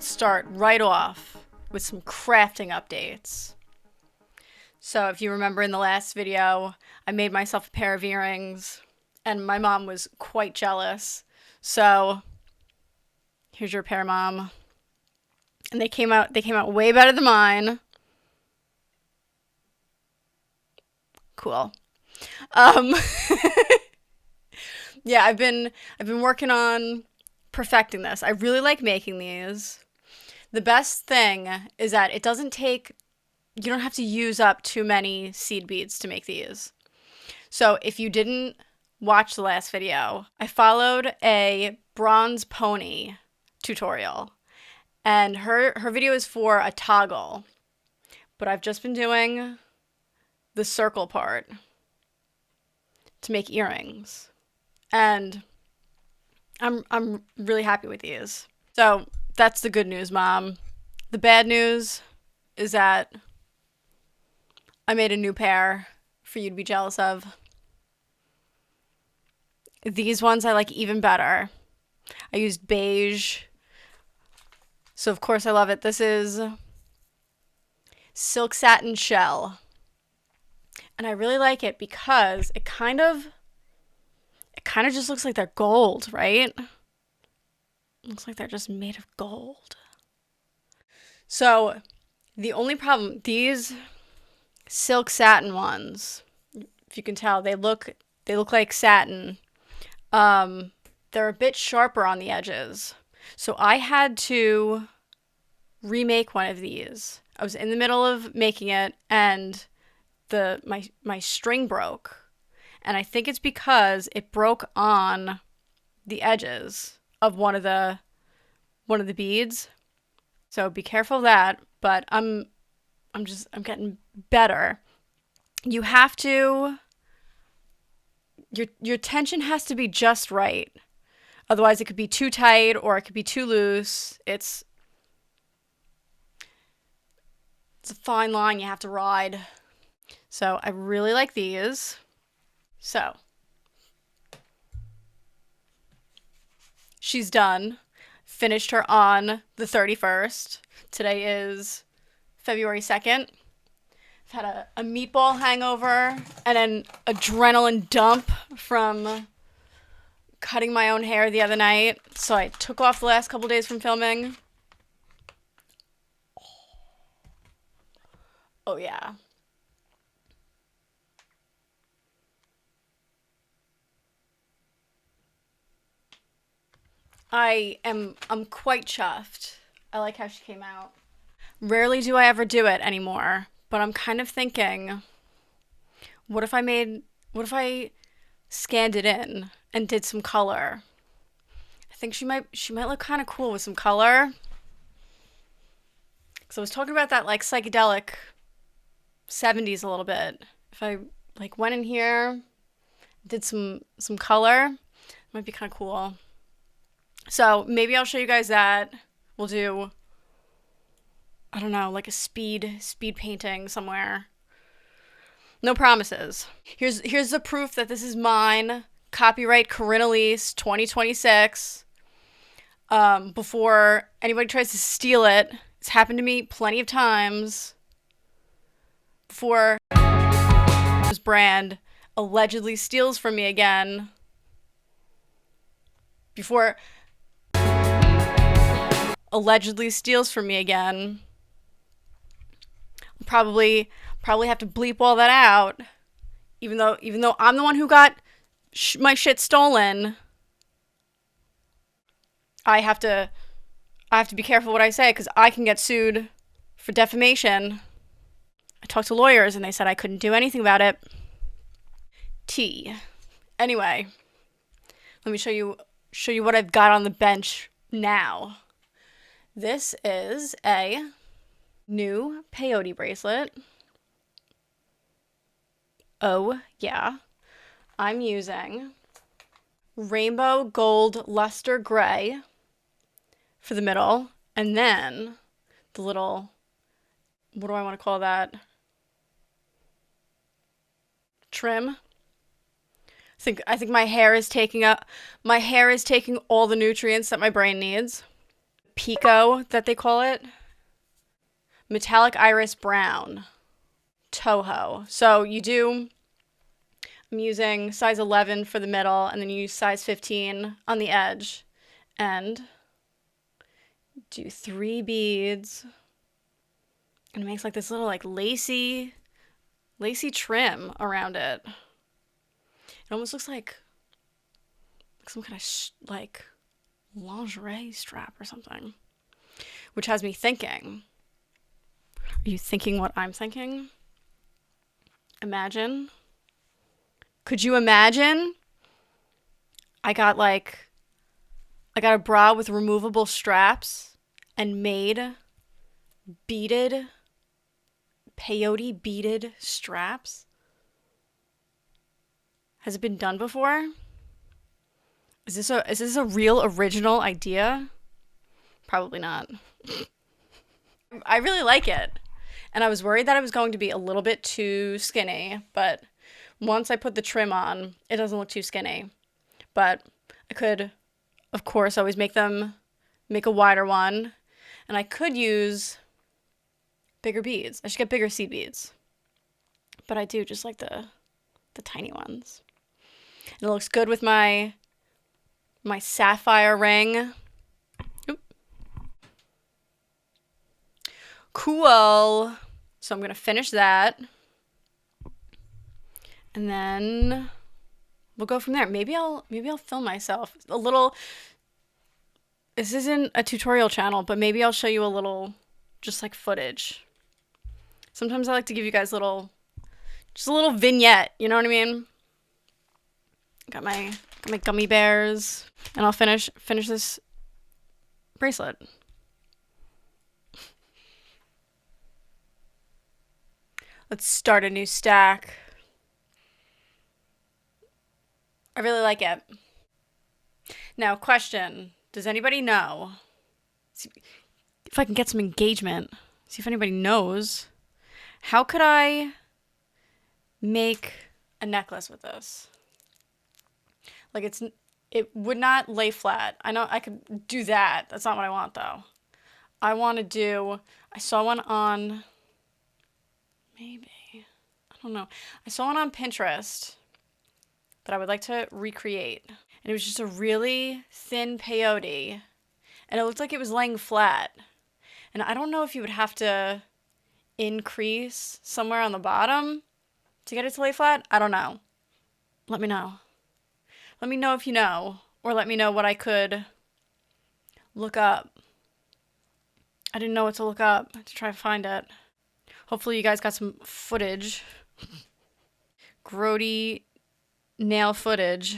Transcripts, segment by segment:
let's start right off with some crafting updates. So if you remember in the last video, I made myself a pair of earrings and my mom was quite jealous. So here's your pair, Mom. And they came out way better than mine. Cool. Yeah, I've been working on perfecting this. I really like making these. The best thing is that it doesn't take, you don't have to use up too many seed beads to make these. So if you didn't watch the last video, I followed a bronze pony tutorial, and her video is for a toggle, but I've just been doing the circle part to make earrings, and I'm really happy with these. So that's the good news, Mom. The bad news is that I made a new pair for you to be jealous of. These ones I like even better. I used beige, so of course I love it. This is silk satin shell, and I really like it because it kind of just looks like they're gold, right? Looks like they're just made of gold. So the only problem, these silk satin ones, if you can tell, they look like satin. They're a bit sharper on the edges. So I had to remake one of these. I was in the middle of making it and my string broke. And I think it's because it broke on the edges of one of the beads. So be careful of that, but I'm getting better. You have to, your tension has to be just right. Otherwise it could be too tight or it could be too loose. It's a fine line you have to ride. So I really like these. So she's done. Finished her on the 31st. Today is February 2nd. I've had a meatball hangover and an adrenaline dump from cutting my own hair the other night. So I took off the last couple days from filming. Oh yeah. I'm quite chuffed. I like how she came out. Rarely do I ever do it anymore, but I'm kind of thinking, what if I scanned it in and did some color? I think she might look kind of cool with some color. So I was talking about that like psychedelic 70s a little bit. If I like went in here, did some color, it might be kind of cool. So maybe I'll show you guys that. We'll do, I don't know, like a speed painting somewhere. No promises. Here's the proof that this is mine. Copyright Corinne Elise 2026. Before anybody tries to steal it. It's happened to me plenty of times. Before this brand allegedly steals from me again. Before allegedly steals from me again. Probably have to bleep all that out. Even though I'm the one who got my shit stolen, I have to be careful what I say because I can get sued for defamation. I talked to lawyers and they said I couldn't do anything about it. Anyway, let me show you what I've got on the bench now. This is a new peyote bracelet. Oh, yeah. I'm using rainbow gold luster gray for the middle, and then the little, what do I want to call that? Trim. I think my hair is taking all the nutrients that my brain needs. Pico that they call it. Metallic Iris Brown. Toho. So I'm using size 11 for the middle, and then you use size 15 on the edge. And do 3 beads. And it makes like this little like lacy trim around it. It almost looks like some kind of like lingerie strap or something. Which has me thinking. Are you thinking what I'm thinking? Imagine. Could you imagine? I got a bra with removable straps and made beaded peyote beaded straps. Has it been done before? Is this a real original idea? Probably not. I really like it. And I was worried that it was going to be a little bit too skinny, but once I put the trim on, it doesn't look too skinny. But I could, of course, always make a wider one. And I could use bigger beads. I should get bigger seed beads. But I do just like the tiny ones. And it looks good with my sapphire ring. Oop. Cool. So I'm going to finish that. And then we'll go from there. Maybe I'll film myself a little. This isn't a tutorial channel, but maybe I'll show you a little just like footage. Sometimes I like to give you guys just a little vignette, you know what I mean? Got my gummy bears, and I'll finish this bracelet. Let's start a new stack. I really like it. Now, question. Does anybody know? See if I can get some engagement. See if anybody knows. How could I make a necklace with this? Like it would not lay flat. I know I could do that. That's not what I want though. I saw one on, maybe, I don't know. I saw one on Pinterest that I would like to recreate. And it was just a really thin peyote. And it looked like it was laying flat. And I don't know if you would have to increase somewhere on the bottom to get it to lay flat. I don't know. Let me know. Let me know if you know. Or let me know what I could look up. I didn't know what to look up to try to find it. Hopefully you guys got some footage. Grody nail footage.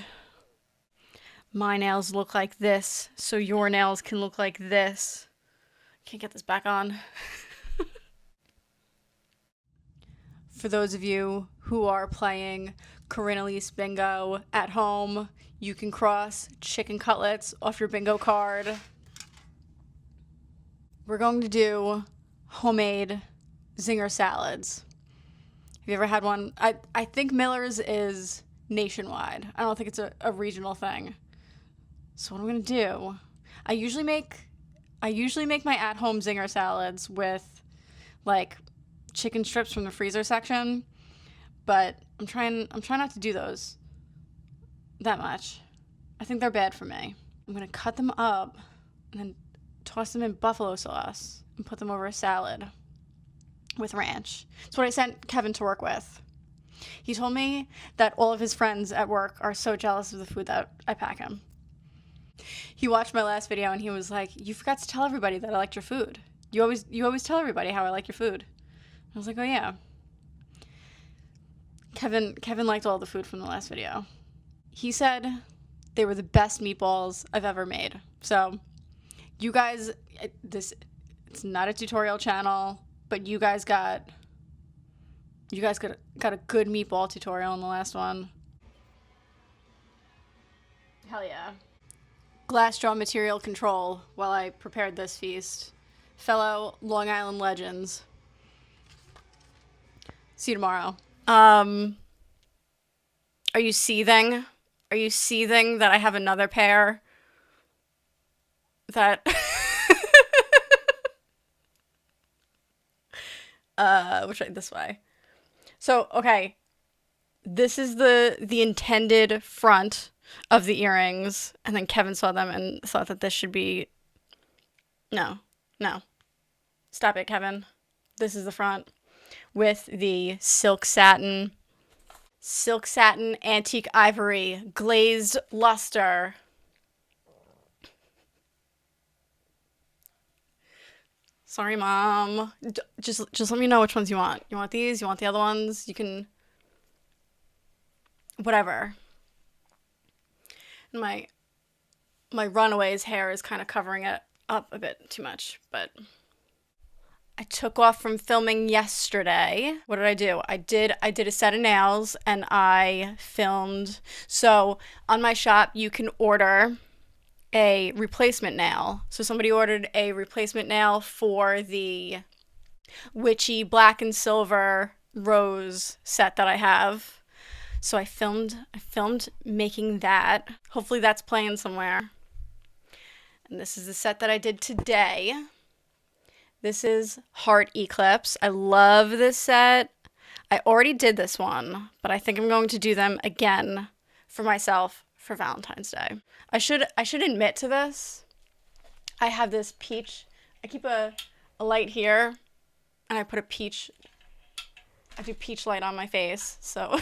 My nails look like this, so your nails can look like this. Can't get this back on. For those of you who are playing Corinne Elise Bingo at home, you can cross chicken cutlets off your bingo card. We're going to do homemade zinger salads. Have you ever had one? I think Miller's is nationwide. I don't think it's a regional thing. So what I'm going to do, I usually make my at-home zinger salads with like chicken strips from the freezer section, but I'm trying not to do those that much. I think they're bad for me. I'm going to cut them up and then toss them in buffalo sauce and put them over a salad with ranch. That's what I sent Kevin to work with. He told me that all of his friends at work are so jealous of the food that I pack him. He watched my last video and he was like, "You forgot to tell everybody that I liked your food. You always tell everybody how I like your food." I was like, "Oh yeah." Kevin liked all the food from the last video. He said they were the best meatballs I've ever made. So, you guys, it's not a tutorial channel, but you guys got a good meatball tutorial in the last one. Hell yeah. Glass jaw material control while I prepared this feast. Fellow Long Island legends. See you tomorrow. Are you seething? Are you seething that I have another pair that Which way? This way. So, okay, this is the intended front of the earrings, and then Kevin saw them and thought that this should be no, no. Stop it, Kevin. This is the front with the silk satin antique ivory glazed luster. Sorry, mom. Just let me know which ones you want. You want these? You want the other ones? You can whatever. My my runaway's hair is kind of covering it up a bit too much, but I took off from filming yesterday. What did I do? I did a set of nails and I filmed. So, on my shop you can order a replacement nail. So somebody ordered a replacement nail for the witchy black and silver rose set that I have. So I filmed making that. Hopefully that's playing somewhere. And this is the set that I did today. This is Heart Eclipse. I love this set. I already did this one, but I think I'm going to do them again for myself for Valentine's Day. I should admit to this. I have this peach. I keep a light here and I put a peach. I do peach light on my face, so I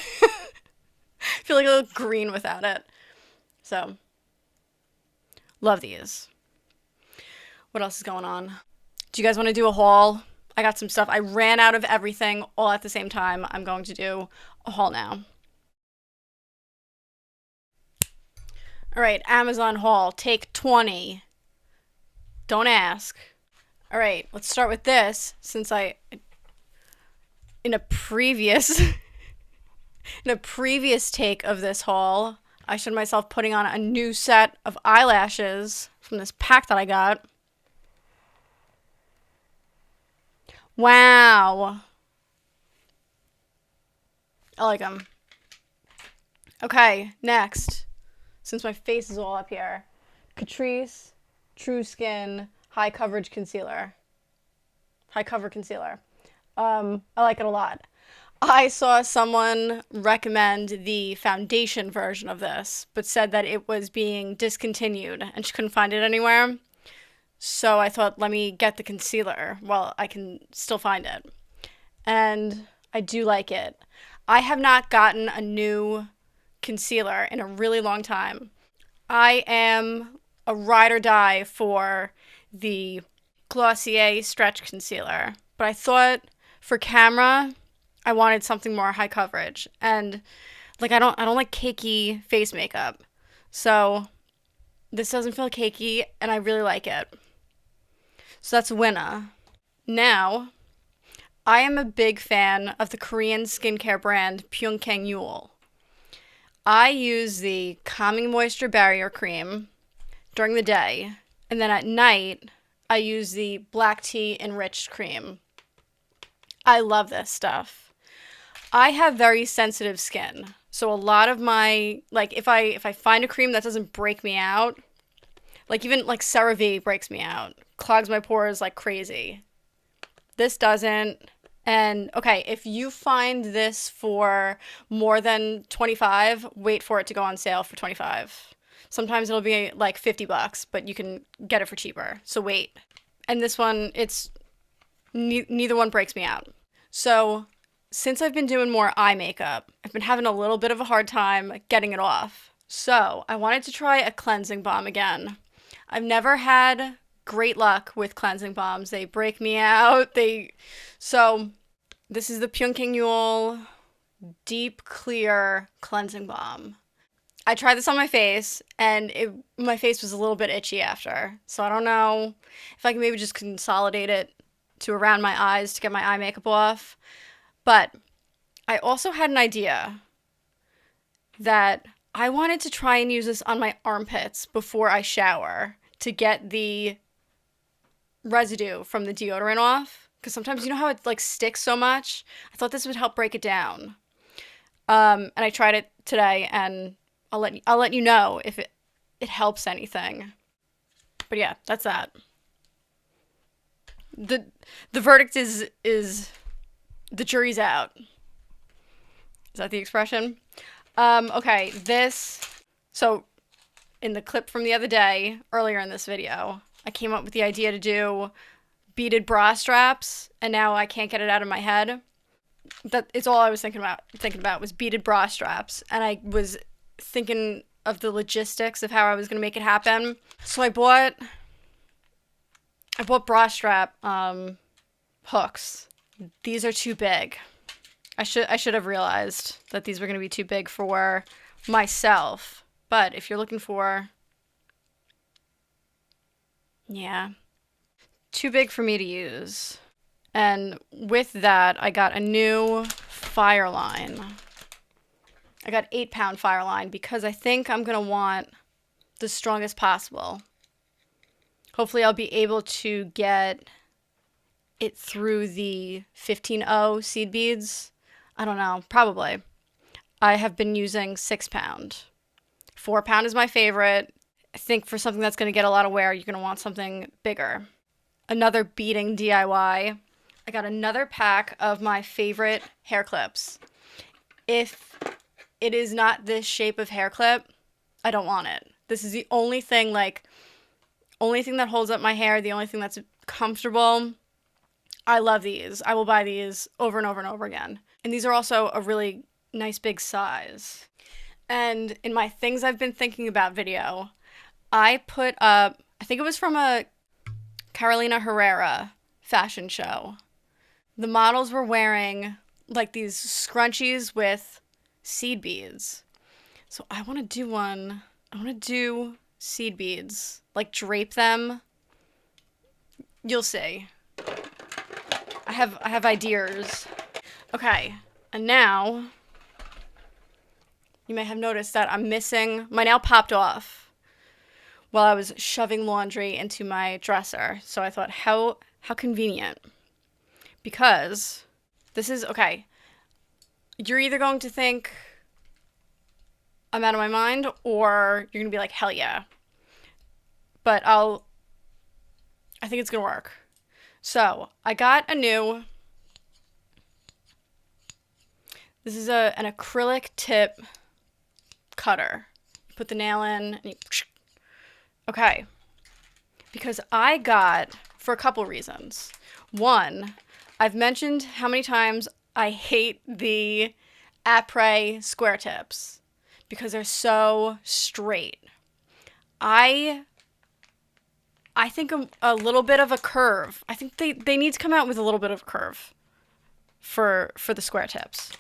feel like a little green without it. So, love these. What else is going on? Do you guys want to do a haul? I got some stuff. I ran out of everything all at the same time. I'm going to do a haul now. All right, Amazon haul, take 20. Don't ask. All right, let's start with this since in a previous in a previous take of this haul, I showed myself putting on a new set of eyelashes from this pack that I got. Wow. I like them. Okay, next. Since my face is all up here. Catrice True Skin High Coverage Concealer. High Cover Concealer. I like it a lot. I saw someone recommend the foundation version of this, but said that it was being discontinued and she couldn't find it anywhere. So I thought, let me get the concealer while I can still find it. And I do like it. I have not gotten a new concealer in a really long time. I am a ride or die for the Glossier Stretch Concealer, but I thought for camera, I wanted something more high coverage. And like I don't like cakey face makeup. So this doesn't feel cakey and I really like it. So that's a winner. Now, I am a big fan of the Korean skincare brand Pyeongkang Yul. I use the Calming Moisture Barrier Cream during the day, and then at night, I use the Black Tea Enriched Cream. I love this stuff. I have very sensitive skin, so a lot of my, like, if I find a cream that doesn't break me out, like even like CeraVe breaks me out, clogs my pores like crazy. This doesn't. And okay, if you find this for more than 25, wait for it to go on sale for 25. Sometimes it'll be like $50, but you can get it for cheaper. So wait. And this one, it's neither one breaks me out. So since I've been doing more eye makeup, I've been having a little bit of a hard time getting it off. So I wanted to try a cleansing balm again. I've never had great luck with cleansing balms. They break me out. So this is the Pyeongkang Yul Deep Clear Cleansing Balm. I tried this on my face, and my face was a little bit itchy after. So I don't know if I can maybe just consolidate it to around my eyes to get my eye makeup off. But I also had an idea that I wanted to try and use this on my armpits before I shower to get the residue from the deodorant off. Because sometimes you know how it like sticks so much? I thought this would help break it down. And I tried it today, and I'll let you know if it helps anything. But yeah, that's that. The verdict is The jury's out. Is that the expression? Okay, so in the clip from the other day, earlier in this video, I came up with the idea to do beaded bra straps, and now I can't get it out of my head. It's all I was thinking about was beaded bra straps, and I was thinking of the logistics of how I was going to make it happen. So I bought bra strap hooks. These are too big. I should have realized that these were going to be too big for myself. But if you're looking for, yeah, too big for me to use. And with that, I got a new fire line. I got 8-pound fire line because I think I'm going to want the strongest possible. Hopefully I'll be able to get it through the 15-0 seed beads. I don't know, probably. I have been using 6-pound. 4-pound is my favorite. I think for something that's going to get a lot of wear, you're going to want something bigger. Another beading DIY. I got another pack of my favorite hair clips. If it is not this shape of hair clip, I don't want it. This is the only thing that holds up my hair, the only thing that's comfortable. I love these. I will buy these over and over and over again. And these are also a really nice big size. And in my things I've been thinking about video, I put up, I think it was from a Carolina Herrera fashion show. The models were wearing like these scrunchies with seed beads. So I want to do one. I want to do seed beads, like drape them. You'll see. I have ideas. Okay, and now you may have noticed that I'm missing, my nail popped off while I was shoving laundry into my dresser. So I thought, how convenient. Because this is, okay, you're either going to think I'm out of my mind or you're going to be like, hell yeah. But I think it's going to work. So I got this is an acrylic tip cutter. You put the nail in and okay. Because I got, for a couple reasons. One, I've mentioned how many times I hate the après square tips because they're so straight. I think a little bit of a curve. I think they need to come out with a little bit of a curve for the square tips.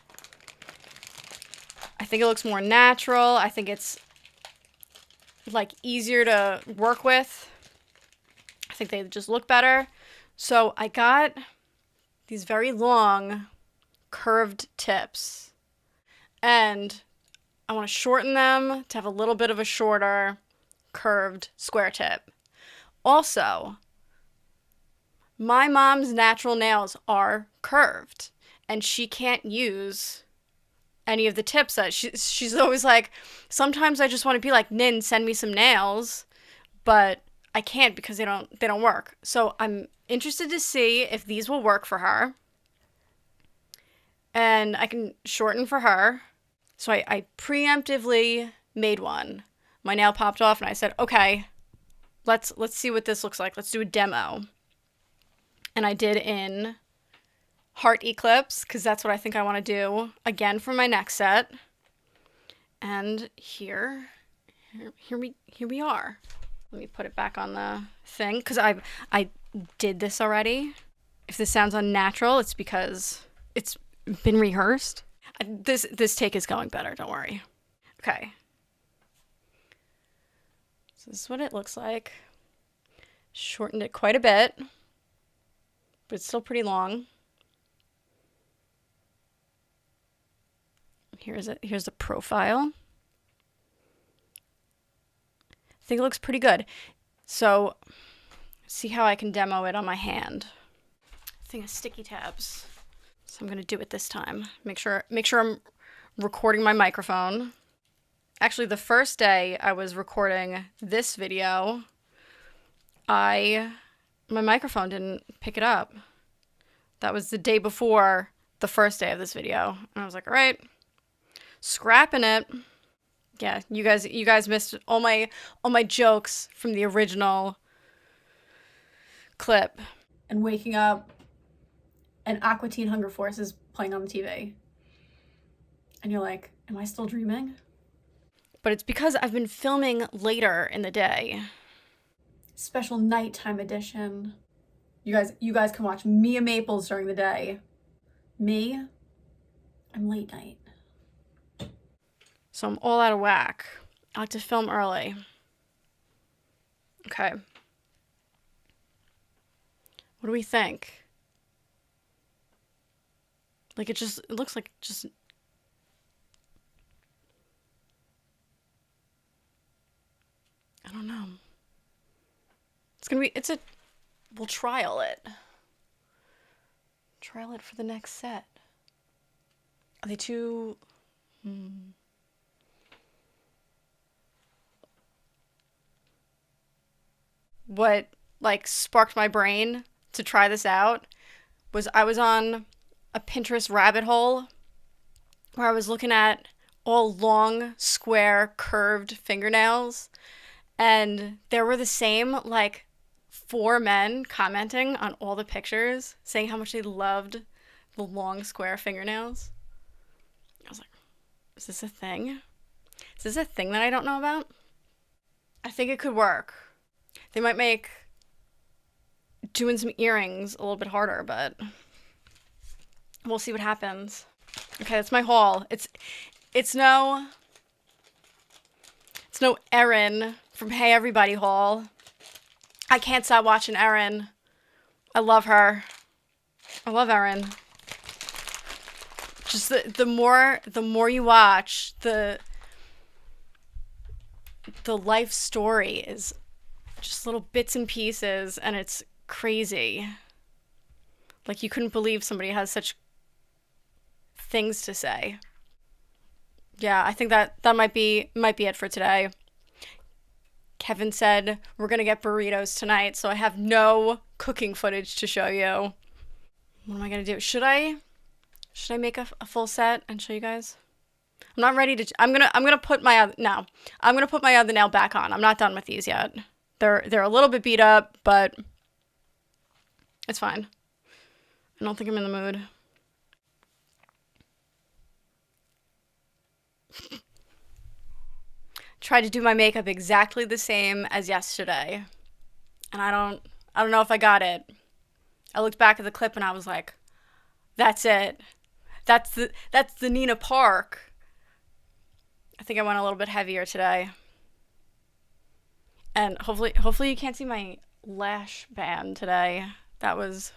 I think it looks more natural. I think it's like easier to work with. I think they just look better. So I got these very long curved tips and I want to shorten them to have a little bit of a shorter curved square tip. Also, my mom's natural nails are curved and she can't use any of the tips that she's always like, sometimes I just want to be like, Nin, send me some nails, but I can't because they don't work. So I'm interested to see if these will work for her. And I can shorten for her. So I preemptively made one. My nail popped off and I said, okay, let's see what this looks like. Let's do a demo. And I did in Heart Eclipse because that's what I think I want to do again for my next set. And here we are. Let me put it back on the thing because I did this already. If this sounds unnatural, it's because it's been rehearsed. This take is going better, don't worry. Okay. So this is what it looks like. Shortened it quite a bit, but it's still pretty long. Here's the profile. I think it looks pretty good. So, see how I can demo it on my hand. Thing of sticky tabs. So I'm gonna do it this time. Make sure I'm recording my microphone. Actually, the first day I was recording this video, my microphone didn't pick it up. That was the day before the first day of this video. And I was like, all right, scrapping it. Yeah, you guys missed all my jokes from the original clip. And waking up and Aqua Teen Hunger Force is playing on the TV. And you're like, am I still dreaming? But it's because I've been filming later in the day. Special nighttime edition. You guys can watch Mia Maples during the day. Me, I'm late night. So I'm all out of whack. I like to film early. Okay. What do we think? Like it looks like just... I don't know. We'll trial it. Trial it for the next set. Are they too... What, like, sparked my brain to try this out was I was on a Pinterest rabbit hole where I was looking at all long, square, curved fingernails, and there were the same, like, 4 men commenting on all the pictures, saying how much they loved the long, square fingernails. I was like, is this a thing? Is this a thing that I don't know about? I think it could work. They might make doing some earrings a little bit harder, but we'll see what happens. Okay, that's my haul. It's no Erin from Hey Everybody haul. I can't stop watching Erin. I love her. I love Erin. Just the more you watch, the life story is just little bits and pieces, and it's crazy. Like, you couldn't believe somebody has such things to say. Yeah, I think that might be it for today. Kevin said we're gonna get burritos tonight, so I have no cooking footage to show you. What am I gonna do? Should I make a full set and show you guys? I'm not ready to. I'm gonna put my other nail back on. I'm not done with these yet. They're a little bit beat up, but it's fine. I don't think I'm in the mood. Tried to do my makeup exactly the same as yesterday, and I don't know if I got it. I looked back at the clip and I was like, that's it. That's the Nina Park. I think I went a little bit heavier today. And hopefully you can't see my lash band today. That was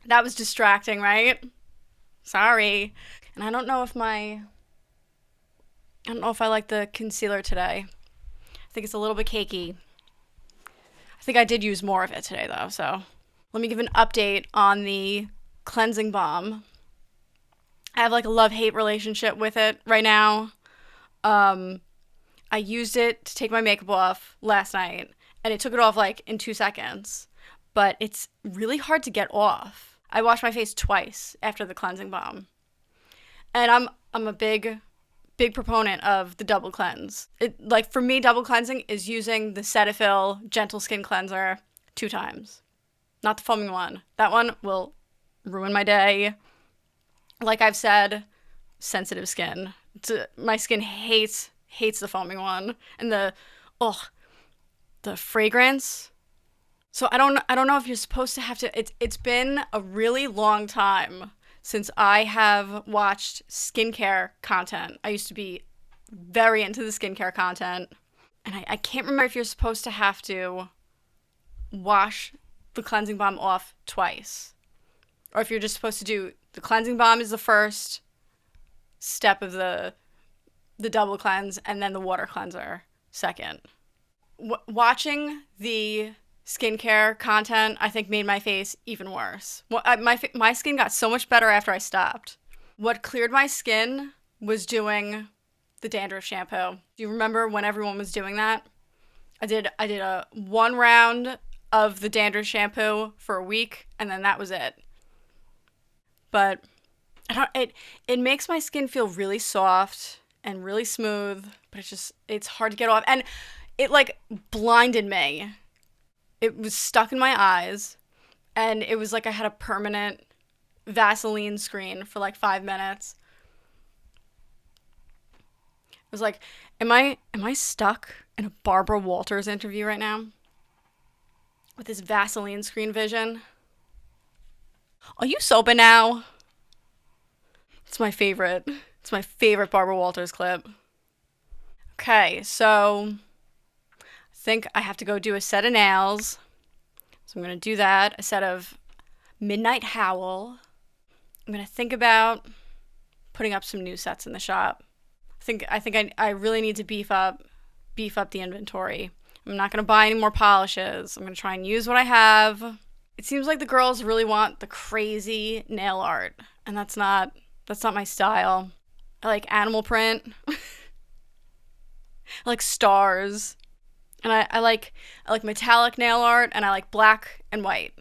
distracting, right? Sorry. And I don't know if I like the concealer today. I think it's a little bit cakey. I think I did use more of it today though, so let me give an update on the cleansing balm. I have like a love-hate relationship with it right now. I used it to take my makeup off last night, and it took it off like in 2 seconds, but it's really hard to get off. I washed my face twice after the cleansing balm, and I'm a big proponent of the double cleanse. Like, for me, double cleansing is using the Cetaphil Gentle Skin Cleanser 2 times, not the foaming one. That one will ruin my day. Like I've said, sensitive skin. My skin hates the foaming one, and the fragrance. So I don't know if you're supposed to have to. It's been a really long time since I have watched skincare content. I used to be very into the skincare content, and I can't remember if you're supposed to have to wash the cleansing balm off twice, or if you're just supposed to do the cleansing balm is the first step of the double cleanse, and then the water cleanser second. Watching the skincare content, I think, made my face even worse. My skin got so much better after I stopped. What cleared my skin was doing the dandruff shampoo. Do you remember when everyone was doing that? I did a 1 round of the dandruff shampoo for a week, and then that was it. but I don't. It makes my skin feel really soft and really smooth, but it's hard to get off, and it like blinded me. It was stuck in my eyes, and it was like I had a permanent Vaseline screen for like 5 minutes. It was like, am I stuck in a Barbara Walters interview right now with this Vaseline screen vision? Are you sober now? It's my favorite. It's my favorite Barbara Walters clip. Okay, so I think I have to go do a set of nails. So I'm going to do that, a set of Midnight Howl. I'm going to think about putting up some new sets in the shop. I really need to beef up the inventory. I'm not going to buy any more polishes. I'm going to try and use what I have. It seems like the girls really want the crazy nail art, and that's not my style. I like animal print. I like stars. And I like metallic nail art, and I like black and white.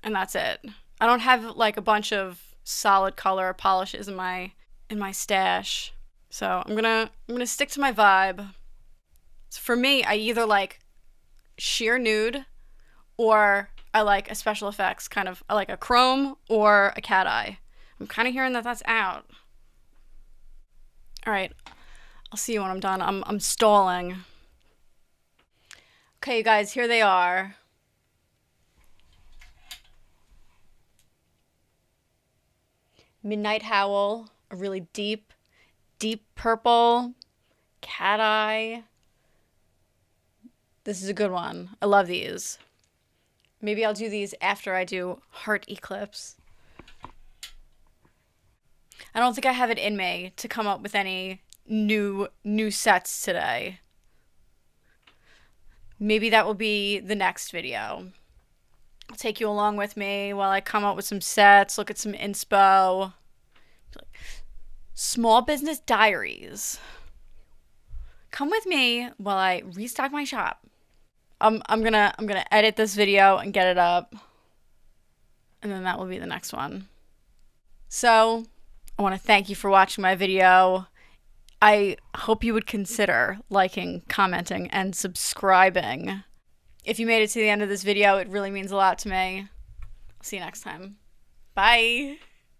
And that's it. I don't have like a bunch of solid color polishes in my stash. So I'm gonna stick to my vibe. So for me, I either like sheer nude, or I like a special effects kind of. I like a chrome or a cat eye. I'm kind of hearing that that's out. All right, I'll see you when I'm done. I'm stalling. Okay, you guys, here they are. Midnight Howl, a really deep purple, cat eye. This is a good one. I love these. Maybe I'll do these after I do Heart Eclipse. I don't think I have it in me to come up with any new sets today. Maybe that will be the next video. I'll take you along with me while I come up with some sets, look at some inspo. Small business diaries. Come with me while I restock my shop. I'm gonna edit this video and get it up, and then that will be the next one. So I want to thank you for watching my video. I hope you would consider liking, commenting, and subscribing. If you made it to the end of this video, it really means a lot to me. I'll see you next time. Bye.